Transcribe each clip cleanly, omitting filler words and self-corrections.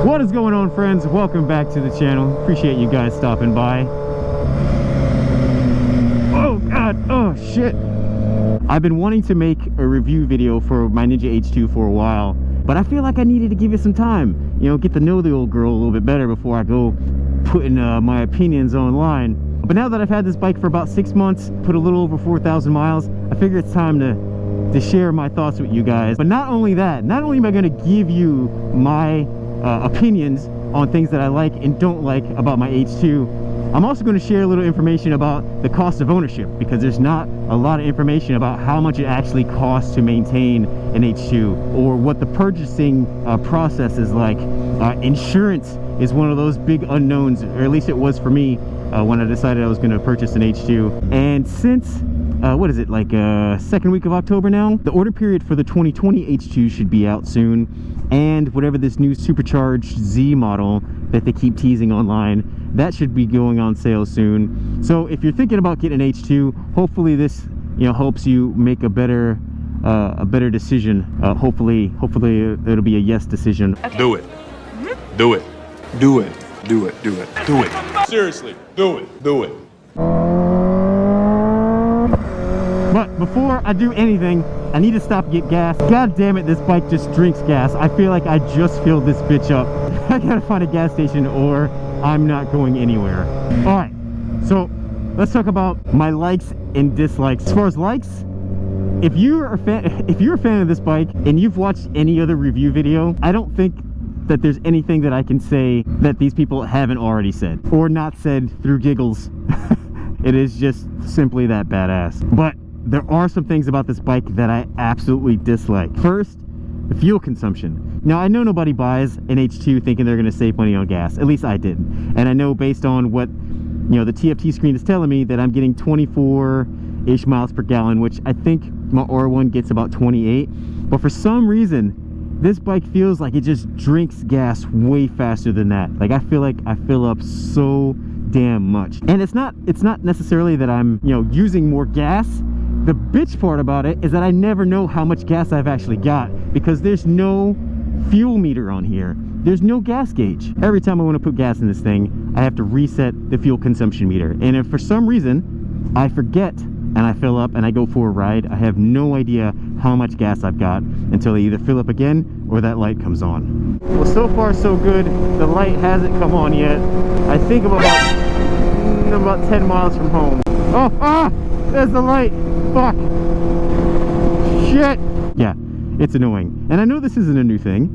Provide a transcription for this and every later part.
What is going on, friends? Welcome back to the channel. Appreciate you guys stopping by. Oh god, oh shit. I've been wanting to make a review video for my Ninja H2 for a while, but I feel like I needed to give it some time, you know, get to know the old girl a little bit better before I go putting my opinions online. But now that I've had this bike for about 6 months, put a little over 4,000 miles, I figure it's time to share my thoughts with you guys. But not only that, not only am I going to give you my opinions on things that I like and don't like about my H2, I'm also going to share a little information about the cost of ownership, because there's not a lot of information about how much it actually costs to maintain an H2 or what the purchasing process is like. Insurance is one of those big unknowns, or at least it was for me when I decided I was going to purchase an H2. And since what is it, like second week of October now, the order period for the 2020 H2 should be out soon, and whatever this new supercharged Z model that they keep teasing online, that should be going on sale soon. So if you're thinking about getting an H2, hopefully this, you know, helps you make a better decision. Hopefully it'll be a yes decision. Okay. Do it. Do it. Do it. Do it. Do it. Do it. Seriously, do it. Do it. But before I do anything, I need to stop and get gas. God damn it, this bike just drinks gas. I feel like I just filled this bitch up. I gotta find a gas station or I'm not going anywhere. All right, so let's talk about my likes and dislikes. As far as likes, if you're a fan of this bike and you've watched any other review video, I don't think that there's anything that I can say that these people haven't already said or not said through giggles. It is just simply that badass. But there are some things about this bike that I absolutely dislike. First, the fuel consumption. Now, I know nobody buys an H2 thinking they're going to save money on gas. At least I didn't. And I know based on what, you know, the TFT screen is telling me, that I'm getting 24-ish miles per gallon, which I think my R1 gets about 28. But for some reason, this bike feels like it just drinks gas way faster than that. Like, I feel like I fill up so damn much. And it's not necessarily that I'm, you know, using more gas. The bitch part about it is that I never know how much gas I've actually got, because there's no fuel meter on here. There's no gas gauge. Every time I want to put gas in this thing, I have to reset the fuel consumption meter. And if for some reason I forget and I fill up and I go for a ride, I have no idea how much gas I've got until I either fill up again or that light comes on. Well, so far so good. The light hasn't come on yet. I think I'm about 10 miles from home. Oh, there's the light. Fuck. Shit. Yeah, it's annoying. And I know this isn't a new thing.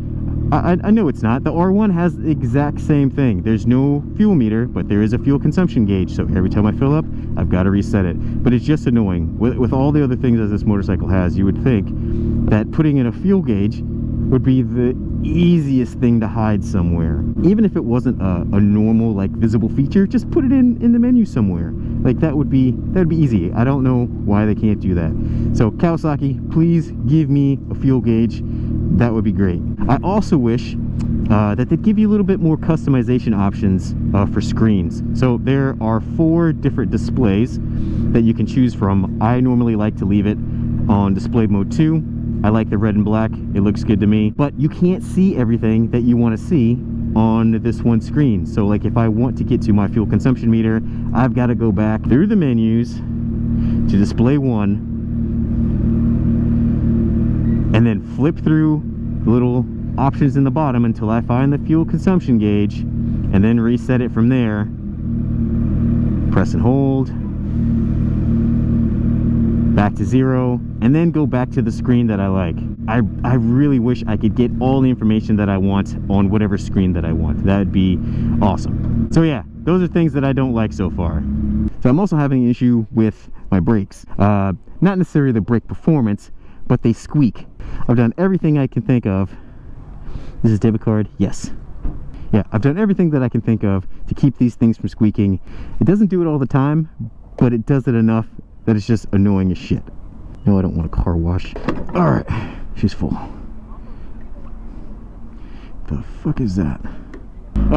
I know it's not. The R1 has the exact same thing. There's no fuel meter, but there is a fuel consumption gauge. So every time I fill up, I've got to reset it. But it's just annoying. With all the other things that this motorcycle has, you would think that putting in a fuel gauge would be the easiest thing to hide somewhere. Even if it wasn't a normal, like, visible feature, just put it in the menu somewhere. Like, that would be easy. I don't know why they can't do that. So Kawasaki, please give me a fuel gauge. That would be great. I also wish that they'd give you a little bit more customization options for screens. So there are 4 different displays that you can choose from. I normally like to leave it on display mode 2. I like the red and black. It looks good to me. But you can't see everything that you want to see on this one screen. So, like, if I want to get to my fuel consumption meter, I've got to go back through the menus to display 1 and then flip through the little options in the bottom until I find the fuel consumption gauge, and then reset it from there. Press and hold, back to 0, and then go back to the screen that I like. I really wish I could get all the information that I want on whatever screen that I want. That'd be awesome. So yeah, those are things that I don't like so far. So I'm also having an issue with my brakes. Not necessarily the brake performance, but they squeak. I've done everything I can think of. This is debit card, yes. Yeah, I've done everything that I can think of to keep these things from squeaking. It doesn't do it all the time, but it does it enough that it's just annoying as shit. No, I don't want a car wash. All right, she's full. The fuck is that?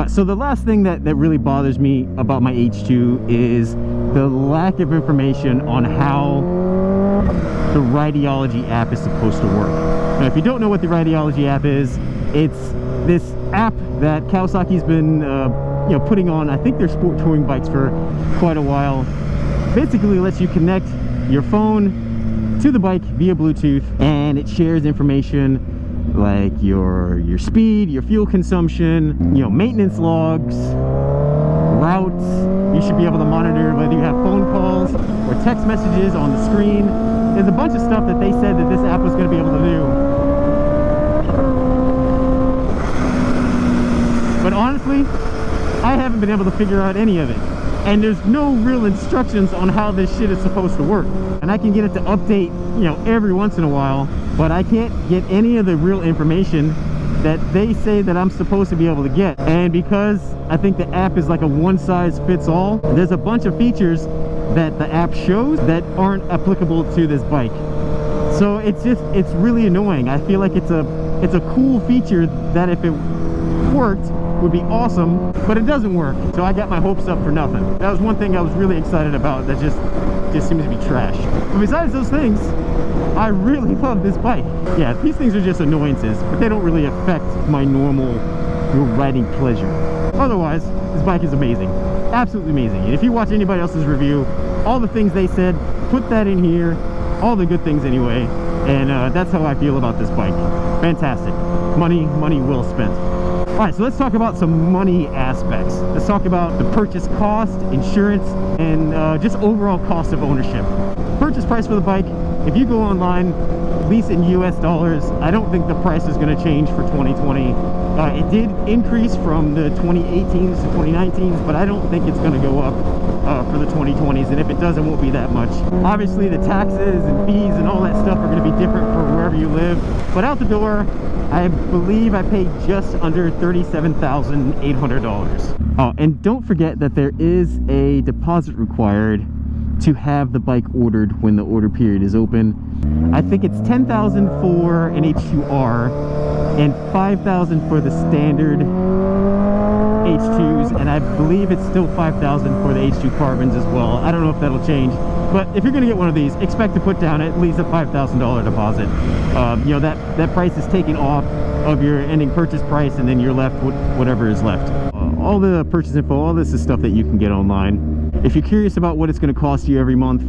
So the last thing that really bothers me about my H2 is the lack of information on how the Rideology app is supposed to work. Now, if you don't know what the Rideology app is, it's this app that Kawasaki's been you know, putting on, I think, their sport touring bikes for quite a while. Basically lets you connect your phone to the bike via Bluetooth, and it shares information like your speed, your fuel consumption, you know, maintenance logs, routes. You should be able to monitor whether you have phone calls or text messages on the screen. There's a bunch of stuff that they said that this app was going to be able to do. But honestly, I haven't been able to figure out any of it. And there's no real instructions on how this shit is supposed to work. And I can get it to update, you know, every once in a while, but I can't get any of the real information that they say that I'm supposed to be able to get. And because I think the app is like a one-size-fits-all, there's a bunch of features that the app shows that aren't applicable to this bike. So it's really annoying. I feel like it's a cool feature that if it worked would be awesome, but it doesn't work. So I got my hopes up for nothing. That was one thing I was really excited about that just seems to be trash. But besides those things, I really love this bike. Yeah, these things are just annoyances, but they don't really affect my normal riding pleasure. Otherwise, this bike is amazing. Absolutely amazing. And if you watch anybody else's review, all the things they said, put that in here. All the good things anyway. And that's how I feel about this bike. Fantastic. Money well spent. Alright, so let's talk about some money aspects. Let's talk about the purchase cost, insurance, and just overall cost of ownership. Purchase price for the bike, if you go online, at least in US dollars, I don't think the price is going to change for 2020. It did increase from the 2018s to 2019s, but I don't think it's going to go up for the 2020s, and if it does, it won't be that much. Obviously, the taxes and fees and all that stuff are going to be different for wherever you live, but out the door, I believe I paid just under $37,800. Oh, and don't forget that there is a deposit required to have the bike ordered when the order period is open. I think it's $10,000 for an H2R and $5,000 for the standard H2s, and I believe it's still $5,000 for the H2 Carbons as well. I don't know if that'll change, but if you're going to get one of these, expect to put down at least a $5,000 deposit. You know, that price is taken off of your ending purchase price, and then you're left with whatever is left. All the purchase info, all this is stuff that you can get online. If you're curious about what it's going to cost you every month,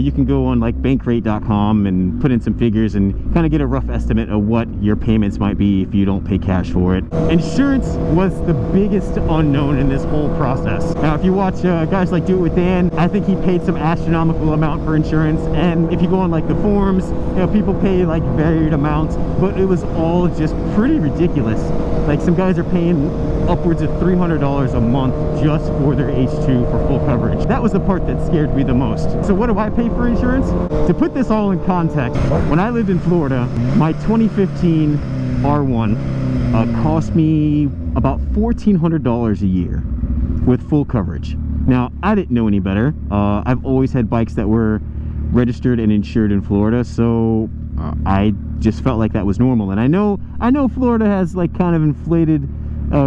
you can go on like bankrate.com and put in some figures and kind of get a rough estimate of what your payments might be if you don't pay cash for it. Insurance was the biggest unknown in this whole process. Now, if you watch guys like Do It With Dan, I think he paid some astronomical amount for insurance, and if you go on like the forums, you know, people pay like varied amounts, but it was all just pretty ridiculous. Like some guys are paying upwards of $300 a month just for their H2 for full coverage. That was the part that scared me the most. So what do I pay for insurance? To put this all in context, when I lived in Florida, my 2015 R1 cost me about $1,400 a year with full coverage. Now, I didn't know any better. I've always had bikes that were registered and insured in Florida, so I just felt like that was normal. And I know Florida has like kind of inflated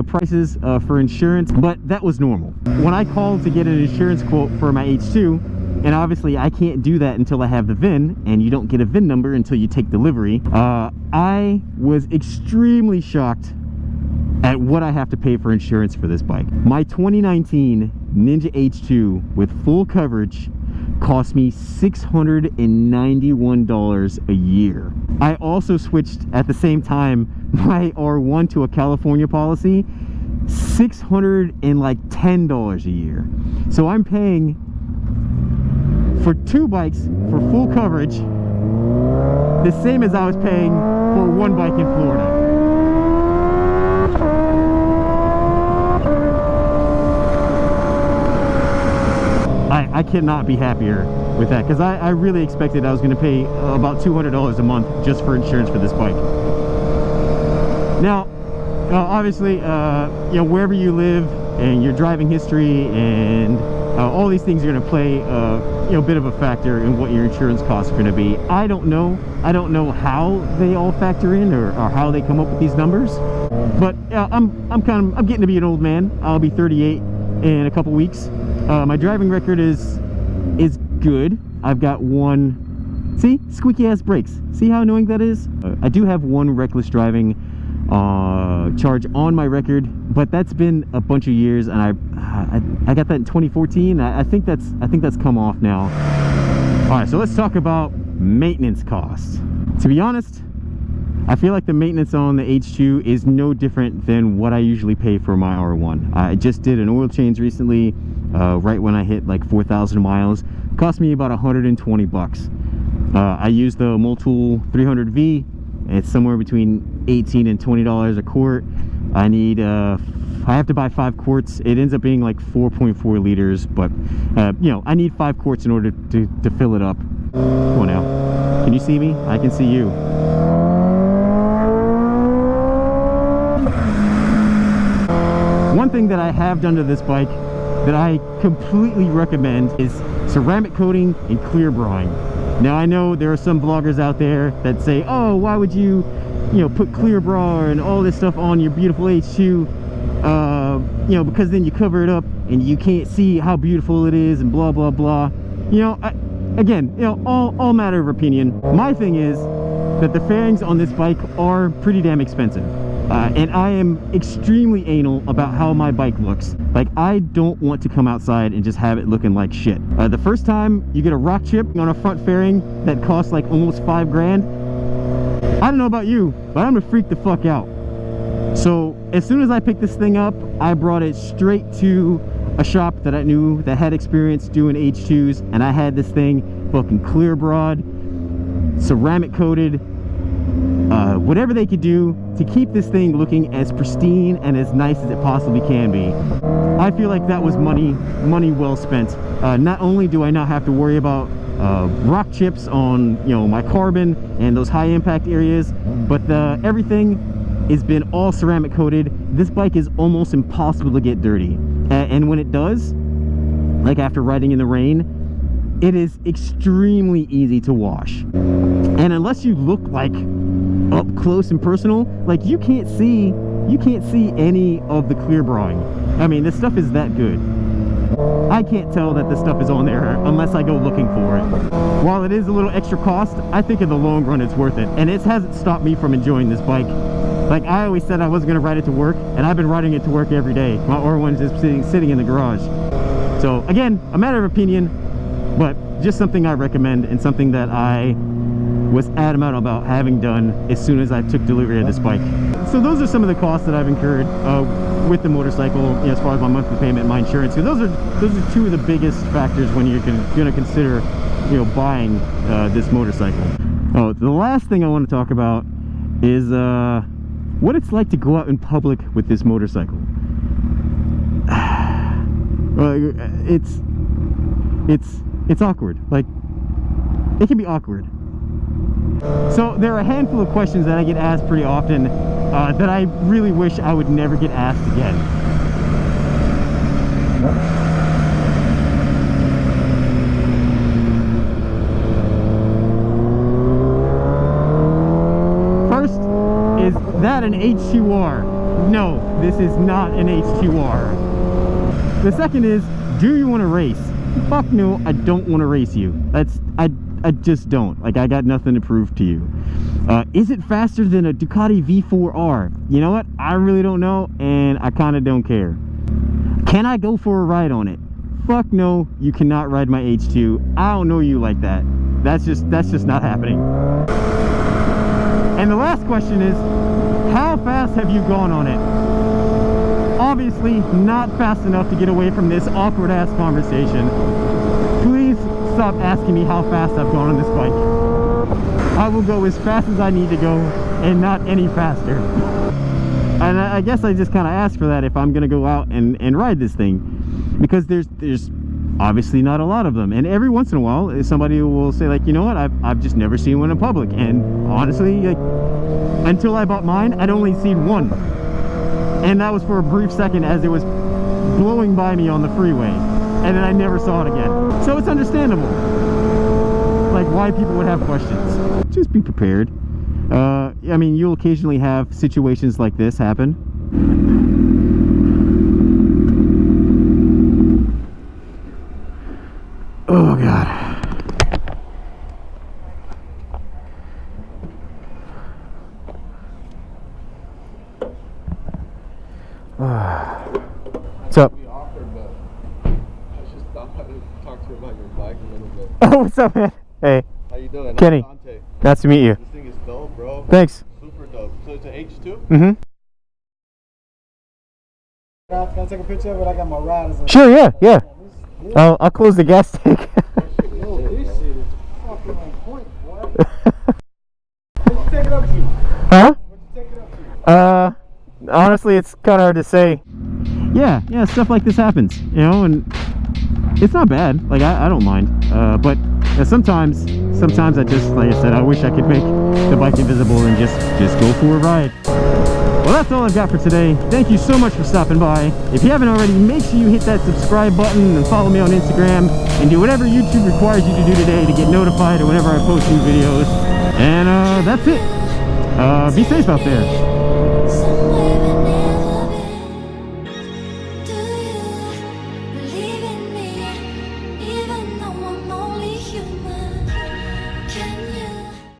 prices for insurance, but that was normal. When I called to get an insurance quote for my H2, and obviously I can't do that until I have the VIN, and you don't get a VIN number until you take delivery, I was extremely shocked at what I have to pay for insurance for this bike. My 2019 Ninja H2 with full coverage cost me $691 a year. I also switched at the same time my R1 to a California policy, $610 a year. So I'm paying for two bikes for full coverage the same as I was paying for one bike in Florida. I cannot be happier with that, because I really expected I was going to pay about $200 a month just for insurance for this bike. Now, obviously, you know, wherever you live and your driving history and all these things are going to play, you know, a bit of a factor in what your insurance costs are going to be. I don't know how they all factor in or how they come up with these numbers, but I'm getting to be an old man. I'll be 38 in a couple weeks. My driving record is good. I've got one, see, squeaky ass brakes. See how annoying that is? I do have one reckless driving charge on my record, but that's been a bunch of years, and I got that in 2014. I think that's come off now. All right, so let's talk about maintenance costs. To be honest, I feel like the maintenance on the H2 is no different than what I usually pay for my R1. I just did an oil change recently, right when I hit like 4,000 miles. It cost me about 120 bucks. I use the Multool 300V. It's somewhere between $18 and $20 a quart. I need I have to buy 5 quarts. It ends up being like 4.4 liters, but you know, I need 5 quarts in order to fill it up. Come on now, can you see me? I can see you. One thing that I have done to this bike that I completely recommend is ceramic coating and clear brine. Now, I know there are some vloggers out there that say, oh, why would you know, put clear brine and all this stuff on your beautiful H2, you know, because then you cover it up and you can't see how beautiful it is and blah blah blah. You know, again, you know, all matter of opinion. My thing is that the fairings on this bike are pretty damn expensive, and I am extremely anal about how my bike looks. Like, I don't want to come outside and just have it looking like shit. The first time you get a rock chip on a front fairing that costs like almost 5 grand, I don't know about you, but I'm gonna freak the fuck out. So as soon as I picked this thing up, I brought it straight to a shop that I knew that had experience doing H2s, and I had this thing fucking clear broad, ceramic coated, whatever they could do to keep this thing looking as pristine and as nice as it possibly can be. I feel like that was money well spent. Not only do I not have to worry about rock chips on, you know, my carbon and those high impact areas, but everything has been all ceramic coated. This bike is almost impossible to get dirty, and when it does, like after riding in the rain, it is extremely easy to wash. And unless you look like up close and personal, like you can't see any of the clear brine. I mean, this stuff is that good. I can't tell that this stuff is on there unless I go looking for it. While it is a little extra cost, I think in the long run it's worth it, and it hasn't stopped me from enjoying this bike. Like, I always said I wasn't gonna ride it to work, and I've been riding it to work every day. My R1's just sitting in the garage. So again, a matter of opinion, but just something I recommend, and something that I was adamant about having done as soon as I took delivery of this bike. So those are some of the costs that I've incurred with the motorcycle, you know, as far as my monthly payment, my insurance. So those are two of the biggest factors when you're gonna consider, you know, buying this motorcycle. Oh, the last thing I want to talk about is what it's like to go out in public with this motorcycle. Well, it's awkward. Like, it can be awkward. So there are a handful of questions that I get asked pretty often that I really wish I would never get asked again. First, is that an H2R? No, this is not an H2R. The second is, do you want to race? Fuck no, I don't want to race you. I just don't. Like, I got nothing to prove to you. Is it faster than a Ducati V4R? You know what? I really don't know, and I kind of don't care. Can I go for a ride on it? Fuck no, you cannot ride my H2. I don't know you like that. That's just not happening. And the last question is, how fast have you gone on it? Obviously not fast enough to get away from this awkward ass conversation. Please stop asking me how fast I've gone on this bike. I will go as fast as I need to go, and not any faster. And I guess I just kind of asked for that if I'm gonna go out and ride this thing, because there's obviously not a lot of them, and every once in a while somebody will say, like, you know what, I've just never seen one in public. And honestly, like, until I bought mine, I'd only seen one, and that was for a brief second as it was blowing by me on the freeway, and then I never saw it again. So it's understandable, like, why people would have questions. Just be prepared. I mean, you'll occasionally have situations like this happen. Oh God. What's up? Be awkward, but I just thought I would talk to you about your bike a little bit. Oh, what's up, man? Hey. How you doing? Kenny. I'm Dante. Nice to meet you. This thing is dope, bro. Thanks. Super dope. So it's an H2? Mm-hmm. Can I take a picture of it? I got my riders. Sure, yeah. I'll close the gas tank. Yo, this shit is fucking on point, boy. What'd you take it up to? Huh? What'd you take it up to? Honestly, it's kind of hard to say. Yeah, stuff like this happens, you know, and it's not bad. Like, I don't mind. But sometimes I just, like I said, I wish I could make the bike invisible and just go for a ride. Well, that's all I've got for today. Thank you so much for stopping by. If you haven't already, make sure you hit that subscribe button and follow me on Instagram and do whatever YouTube requires you to do today to get notified or whenever I post new videos. And that's it. Be safe out there.